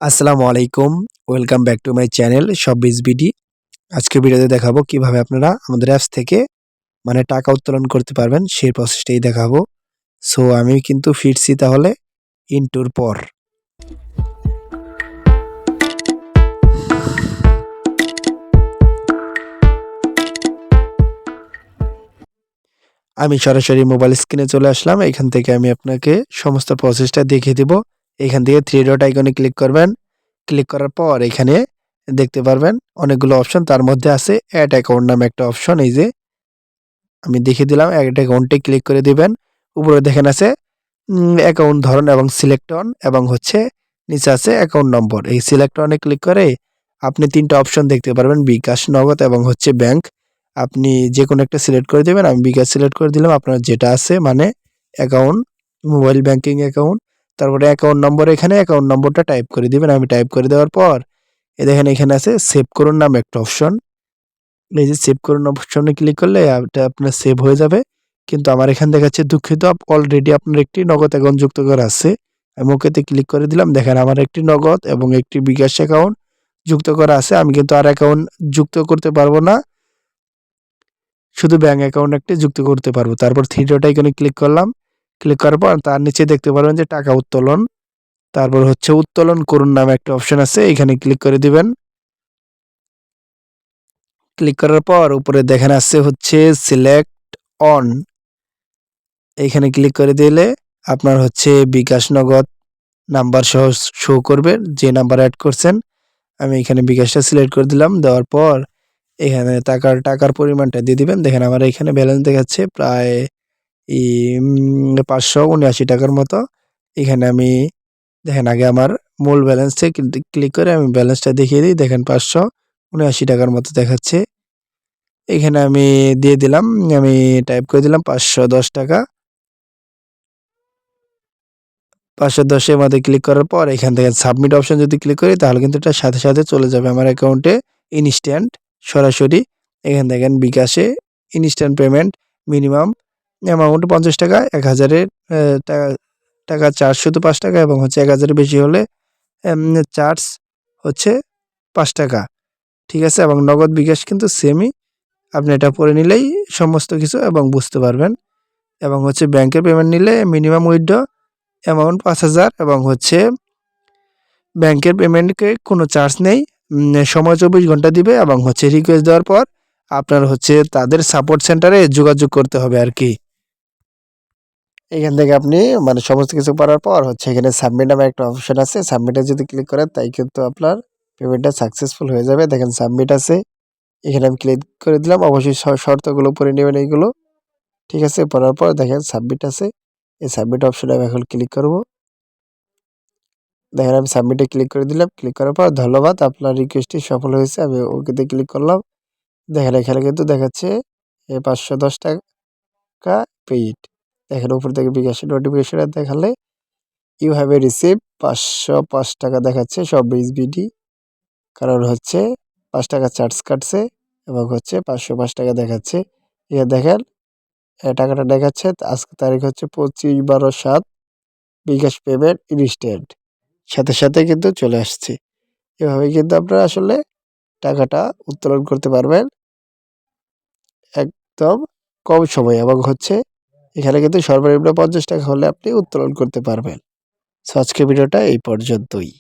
আসসালামু আলাইকুম। Welcome back to my channel ShopBiz BD. আজকের ভিডিওতে দেখাবো কিভাবে আপনারা আমাদের অ্যাপস থেকে টাকা উত্তোলন করতে পারবেন সেই প্রসেসটাই দেখাবো। সো আমি কিন্তু ফিরছি তাহলে ইন্টুর পর। আমি সরাসরি মোবাইল স্ক্রিনে চলে আসলাম। এখান থেকে আমি আপনাকে সমস্ত প্রসেসটা দেখিয়ে দিব। এখান থেকে 3 ডট আইকনে ক্লিক করবেন। ক্লিক করার পর এখানে দেখতে পারবেন অনেকগুলো অপশন, তার মধ্যে আছে অ্যাড অ্যাকাউন্ট নামে একটা অপশন। এই যে আমি দেখিয়ে দিলাম, অ্যাড অ্যাকাউন্টে ক্লিক করে দিবেন। উপরে দেখেন আছে অ্যাকাউন্ট ধরন এবং সিলেক্ট অন, এবং নিচে আছে অ্যাকাউন্ট নম্বর। এই সিলেক্ট অনে ক্লিক করে আপনি 3টা অপশন দেখতে পারবেন, বিকাশ, নগদ এবং ব্যাংক। আপনি যেকোনো একটা সিলেক্ট করে দিবেন। আমি বিকাশ সিলেক্ট করে দিলাম। আপনার যেটা আছে অ্যাকাউন্ট, মোবাইল ব্যাংকিং অ্যাকাউন্ট, তারপরে অ্যাকাউন্ট নম্বর, এখানে অ্যাকাউন্ট নম্বরটা টাইপ করে দিবেন। আমি টাইপ করে দেওয়ার পর দেখেন এখানে আছে সেভ করুন নামে একটা অপশন। এই যে সেভ করুন অপশনে ক্লিক করলে এটা আপনার সেভ হয়ে যাবে। কিন্তু আমার এখানে দেখাচ্ছে দুঃখিত, অলরেডি আপনার একটি নগদ অ্যাকাউন্ট যুক্ত করা আছে। আমি ওকেতে ক্লিক করে দিলাম। দেখেন আমার একটি নগদ এবং একটি বিকাশ অ্যাকাউন্ট যুক্ত করা আছে। আমি কিন্তু আর অ্যাকাউন্ট যুক্ত করতে পারবো না, শুধু ব্যাংক অ্যাকাউন্ট একটি যুক্ত করতে পারবো। তারপর থ্রি ডট আইকনে ক্লিক করলাম। ক্লিক করার পর তার নিচে দেখতে পারবেন যে টাকা উত্তোলন, তারপর উত্তোলন করুন নামে একটা অপশন আছে, এখানে ক্লিক করে দিবেন। ক্লিক করার পর উপরে দেখেন আছে সিলেক্ট অন, এইখানে ক্লিক করে দিলে আপনার বিকাশ, নগদ নাম্বার সহ শো করবে, যে নাম্বার অ্যাড করছেন। আমি এখানে বিকাশটা সিলেক্ট করে দিলাম। দেওয়ার পর এখানে টাকার পরিমাণটা দিয়ে দিবেন। দেখেন আমার এখানে ব্যালেন্স দেখাচ্ছে প্রায় 579 টাকার মতো। এখানে আমি দেখেন আগে আমার মূল ব্যালেন্সে ক্লিক করে আমি ব্যালেন্সটা দেখিয়ে দিই। দেখেন 579 টাকার মতো দেখাচ্ছে। এখানে আমি দিয়ে দিলাম, আমি টাইপ করে দিলাম 510 টাকা। 510 এর মধ্যে ক্লিক করার পর এখান থেকে সাবমিট অপশন যদি ক্লিক করি তাহলে কিন্তু এটা সাথে সাথে চলে যাবে আমার অ্যাকাউন্টে ইনস্ট্যান্ট, সরাসরি। এখান দেখেন বিকাশে ইনস্ট্যান্ট পেমেন্ট, মিনিমাম অ্যামাউন্ট 50 টাকা, 1000 এর টাকা চার্জ শুধু 5 টাকা, এবং 1000 এর বেশি হলে চার্জ 5 টাকা। ঠিক আছে, এবং নগদ বিকাশ কিন্তু সেমই। আপনি এটা পড়ে নিলেই সমস্ত কিছু এবং বুঝতে পারবেন। এবং ব্যাংকের পেমেন্ট নিলে মিনিমাম উইথড্র অ্যামাউন্ট 5000, এবং ব্যাংকের পেমেন্টকে কোনো চার্জ নেই। সময় 24 ঘন্টা দিবে, এবং রিকোয়েস্ট দেওয়ার পর আপনার তাদের সাপোর্ট সেন্টারে যোগাযোগ করতে হবে আর কি। এখান থেকে আপনি সমস্ত কিছু করার পর এখানে সাবমিট নামে একটা অপশন আছে, সাবমিটে যদি ক্লিক করেন তাই কিন্তু আপনার পেমেন্টটা সাকসেসফুল হয়ে যাবে। দেখেন সাবমিট আছে, এখানে আমি ক্লিক করে দিলাম। অবশ্যই শর্তগুলো পড়ে নেবেন এইগুলো। ঠিক আছে, পড়ার পর দেখেন সাবমিট আছে, এই সাবমিট অপশনে আমি এখন ক্লিক করব। দেখেন আমি সাবমিটে ক্লিক করে দিলাম। ক্লিক করার পর ধন্যবাদ, আপনার রিকোয়েস্টটি সফল হয়েছে। আমি ওকেতে ক্লিক করলাম। দেখেন এখানে কিন্তু দেখাচ্ছে 510 টাকা পেইড। দেখেন উপর থেকে বিকাশের নোটিফিকেশন দেখালে ইউ হ্যাভ এ রিসিভ 505 টাকা দেখাচ্ছে সব বিডি, কারণ 5 টাকা চার্জ কাটছে, এবং 505 টাকা দেখাচ্ছে। এখানে দেখেন টাকাটা দেখাচ্ছে, আজকে তারিখ 25/12/7, বিকাশ পেমেন্ট ইনস্ট্যান্ট, সাথে সাথে কিন্তু চলে আসছে। এভাবে কিন্তু আপনারা আসলে টাকাটা উত্তোলন করতে পারবেন একদম কম সময়ে, এবং এখানে কিন্তু সর্বনিম্ন 50 টাকা হলে আপনি উত্তোলন করতে পারবেন। সো আজকের ভিডিওটা এই পর্যন্তই।